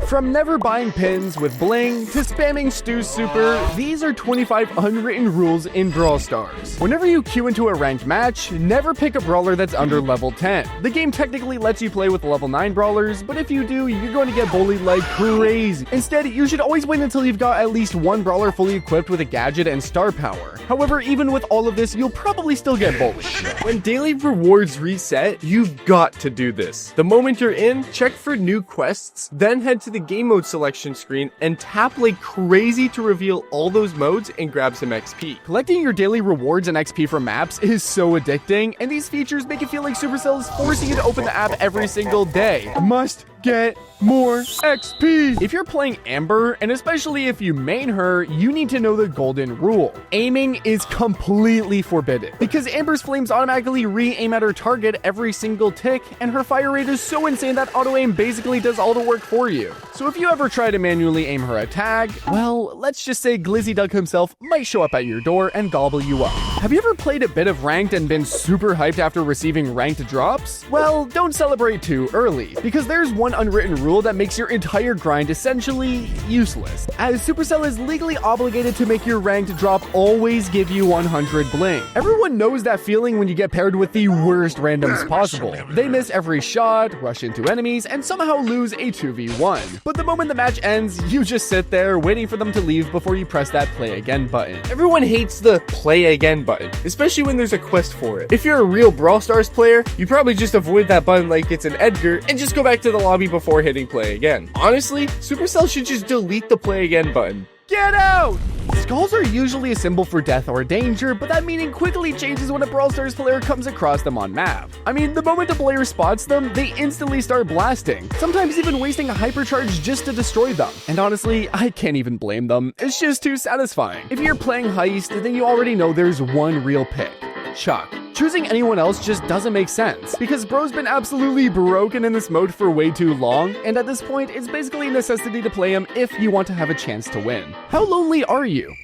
From never buying pins with bling to spamming Stu's super, these are 25 unwritten rules in Brawl Stars. Whenever you queue into a ranked match, never pick a brawler that's under level 10. The game technically lets you play with level 9 brawlers, but if you do, you're going to get bullied like crazy. Instead, you should always wait until you've got at least one brawler fully equipped with a gadget and star power. However, even with all of this, you'll probably still get bullied. When daily rewards reset, you've got to do this. The moment you're in, check for new quests, then head to the game mode selection screen and tap like crazy to reveal all those modes and grab some XP. Collecting your daily rewards and XP from maps is so addicting, and these features make it feel like Supercell is forcing you to open the app every single day. Must get more XP. If you're playing Amber, and especially if you main her, you need to know the golden rule. Aiming is completely forbidden, because Amber's flames automatically re-aim at her target every single tick, and her fire rate is so insane that auto-aim basically does all the work for you. So if you ever try to manually aim her attack, well, let's just say Glizzy Doug himself might show up at your door and gobble you up. Have you ever played a bit of ranked and been super hyped after receiving ranked drops? Well, don't celebrate too early, because there's one unwritten rule that makes your entire grind essentially useless, as Supercell is legally obligated to make your ranked drop always give you 100 bling. Everyone knows that feeling when you get paired with the worst randoms possible. They miss every shot, rush into enemies, and somehow lose a 2v1. But the moment the match ends, you just sit there waiting for them to leave before you press that play again button. Everyone hates the play again button, especially when there's a quest for it. If you're a real Brawl Stars player, you probably just avoid that button like it's an Edgar and just go back to the lobby before hitting play again. Honestly, Supercell should just delete the play again button. Get out! Skulls are usually a symbol for death or danger, but that meaning quickly changes when a Brawl Stars player comes across them on map. I mean, the moment a player spots them, they instantly start blasting, sometimes even wasting a hypercharge just to destroy them. And honestly, I can't even blame them. It's just too satisfying. If you're playing Heist, then you already know there's one real pick: Chuck. Choosing anyone else just doesn't make sense, because bro's been absolutely broken in this mode for way too long, and at this point, it's basically a necessity to play him if you want to have a chance to win. How lonely are you?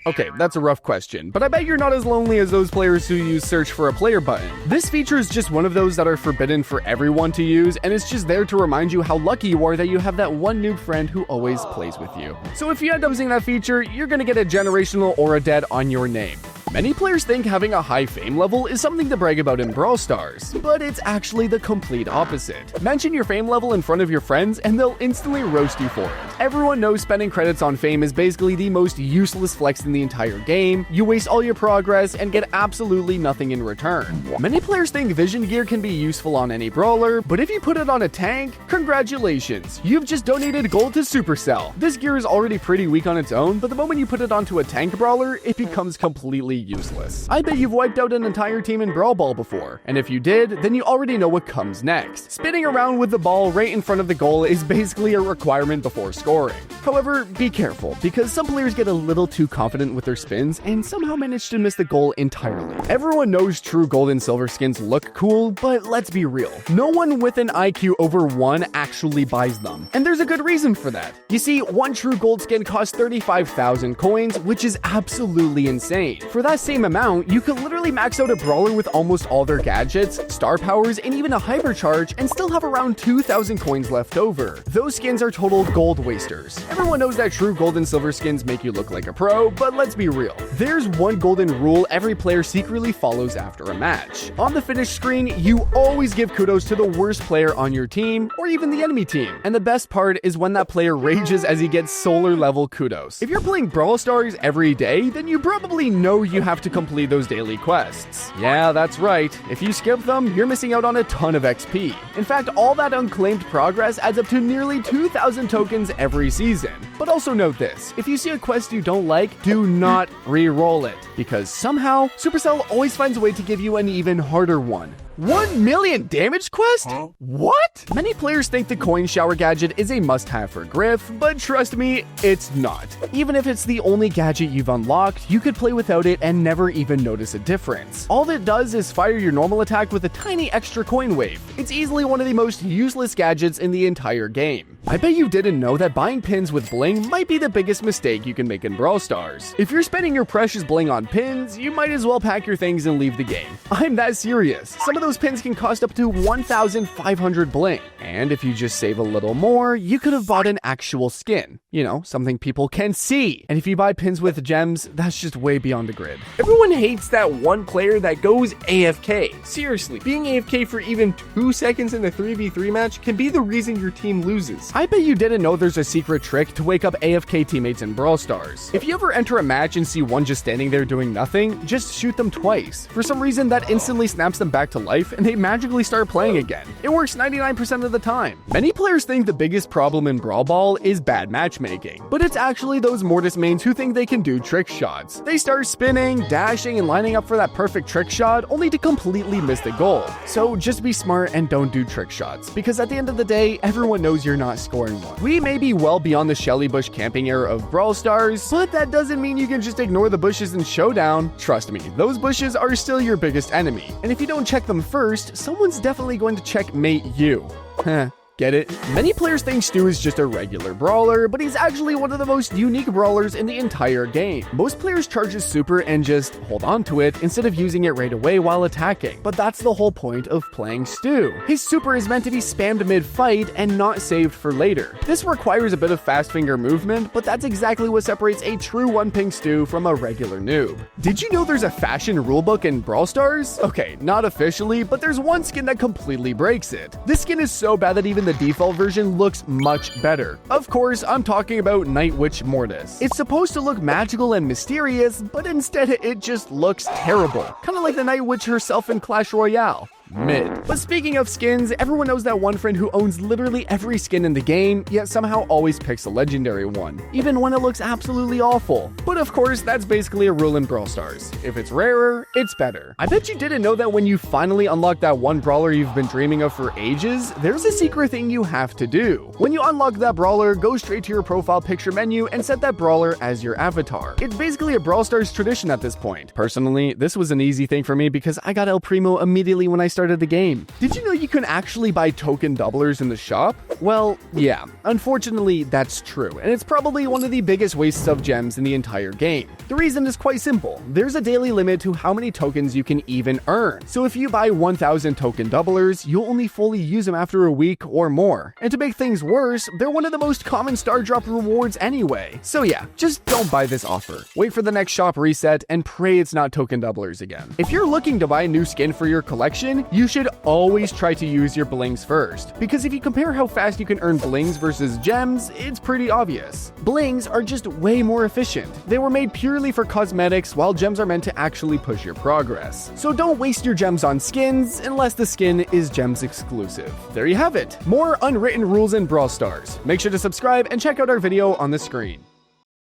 Okay, that's a rough question, but I bet you're not as lonely as those players who use search for a player button. This feature is just one of those that are forbidden for everyone to use, and it's just there to remind you how lucky you are that you have that one noob friend who always plays with you. So if you end up using that feature, you're gonna get a generational aura dead on your name. Many players think having a high fame level is something to brag about in Brawl Stars, but it's actually the complete opposite. Mention your fame level in front of your friends and they'll instantly roast you for it. Everyone knows spending credits on fame is basically the most useless flex in the entire game. You waste all your progress and get absolutely nothing in return. Many players think vision gear can be useful on any brawler, but if you put it on a tank, congratulations, you've just donated gold to Supercell. This gear is already pretty weak on its own, but the moment you put it onto a tank brawler, it becomes completely useless. I bet you've wiped out an entire team in Brawl Ball before, and if you did, then you already know what comes next. Spinning around with the ball right in front of the goal is basically a requirement before scoring. However, be careful, because some players get a little too confident with their spins and somehow manage to miss the goal entirely. Everyone knows true gold and silver skins look cool, but let's be real. No one with an IQ over 1 actually buys them, and there's a good reason for that. You see, one true gold skin costs 35,000 coins, which is absolutely insane. For that same amount, you could literally max out a brawler with almost all their gadgets, star powers, and even a hypercharge, and still have around 2,000 coins left over. Those skins are total gold wasters. Everyone knows that true gold and silver skins make you look like a pro, but let's be real. There's one golden rule every player secretly follows after a match. On the finish screen, you always give kudos to the worst player on your team, or even the enemy team. And the best part is when that player rages as he gets solar level kudos. If you're playing Brawl Stars every day, then you probably know you have to complete those daily quests. Yeah, that's right. If you skip them, you're missing out on a ton of XP. In fact, all that unclaimed progress adds up to nearly 2,000 tokens every season. But also note this, if you see a quest you don't like, do not re-roll it, because somehow, Supercell always finds a way to give you an even harder one. 1 million damage quest? What? Many players think the coin shower gadget is a must-have for Griff, but trust me, it's not. Even if it's the only gadget you've unlocked, you could play without it and never even notice a difference. All it does is fire your normal attack with a tiny extra coin wave. It's easily one of the most useless gadgets in the entire game. I bet you didn't know that buying pins with bling might be the biggest mistake you can make in Brawl Stars. If you're spending your precious bling on pins, you might as well pack your things and leave the game. I'm that serious. Some of those pins can cost up to 1,500 bling. And if you just save a little more, you could have bought an actual skin. You know, something people can see. And if you buy pins with gems, that's just way beyond the grid. Everyone hates that one player that goes AFK. Seriously, being AFK for even 2 seconds in a 3v3 match can be the reason your team loses. I bet you didn't know there's a secret trick to wake up AFK teammates in Brawl Stars. If you ever enter a match and see one just standing there doing nothing, just shoot them twice. For some reason, that instantly snaps them back to life and they magically start playing again. It works 99% of the time. Many players think the biggest problem in Brawl Ball is bad matchmaking, but it's actually those Mortis mains who think they can do trick shots. They start spinning, dashing, and lining up for that perfect trick shot only to completely miss the goal. So just be smart and don't do trick shots, because at the end of the day, everyone knows you're not scoring one. We may be well beyond the Shelly Bush camping era of Brawl Stars, but that doesn't mean you can just ignore the bushes in Showdown. Trust me, those bushes are still your biggest enemy, and if you don't check them first, someone's definitely going to checkmate you. Heh. Get it? Many players think Stu is just a regular brawler, but he's actually one of the most unique brawlers in the entire game. Most players charge his super and just hold on to it instead of using it right away while attacking, but that's the whole point of playing Stu. His super is meant to be spammed mid-fight and not saved for later. This requires a bit of fast finger movement, but that's exactly what separates a true one-ping Stu from a regular noob. Did you know there's a fashion rulebook in Brawl Stars? Okay, not officially, but there's one skin that completely breaks it. This skin is so bad that even the default version looks much better. Of course, I'm talking about Night Witch Mortis. It's supposed to look magical and mysterious, but instead it just looks terrible. Kind of like the Night Witch herself in Clash Royale. Mid. But speaking of skins, everyone knows that one friend who owns literally every skin in the game, yet somehow always picks a legendary one, even when it looks absolutely awful. But of course, that's basically a rule in Brawl Stars. If it's rarer, it's better. I bet you didn't know that when you finally unlock that one brawler you've been dreaming of for ages, there's a secret thing you have to do. When you unlock that brawler, go straight to your profile picture menu and set that brawler as your avatar. It's basically a Brawl Stars tradition at this point. Personally, this was an easy thing for me because I got El Primo immediately when I started the game. Did you know you can actually buy token doublers in the shop? Well, yeah, unfortunately that's true, and it's probably one of the biggest wastes of gems in the entire game. The reason is quite simple. There's a daily limit to how many tokens you can even earn. So if you buy 1,000 token doublers, you'll only fully use them after a week or more. And to make things worse, they're one of the most common star drop rewards anyway. So yeah, just don't buy this offer. Wait for the next shop reset and pray it's not token doublers again. If you're looking to buy a new skin for your collection, you should always try to use your blings first, because if you compare how fast you can earn blings versus gems, it's pretty obvious. Blings are just way more efficient. They were made purely for cosmetics, while gems are meant to actually push your progress. So don't waste your gems on skins unless the skin is gems exclusive. There you have it. More unwritten rules in Brawl Stars. Make sure to subscribe and check out our video on the screen.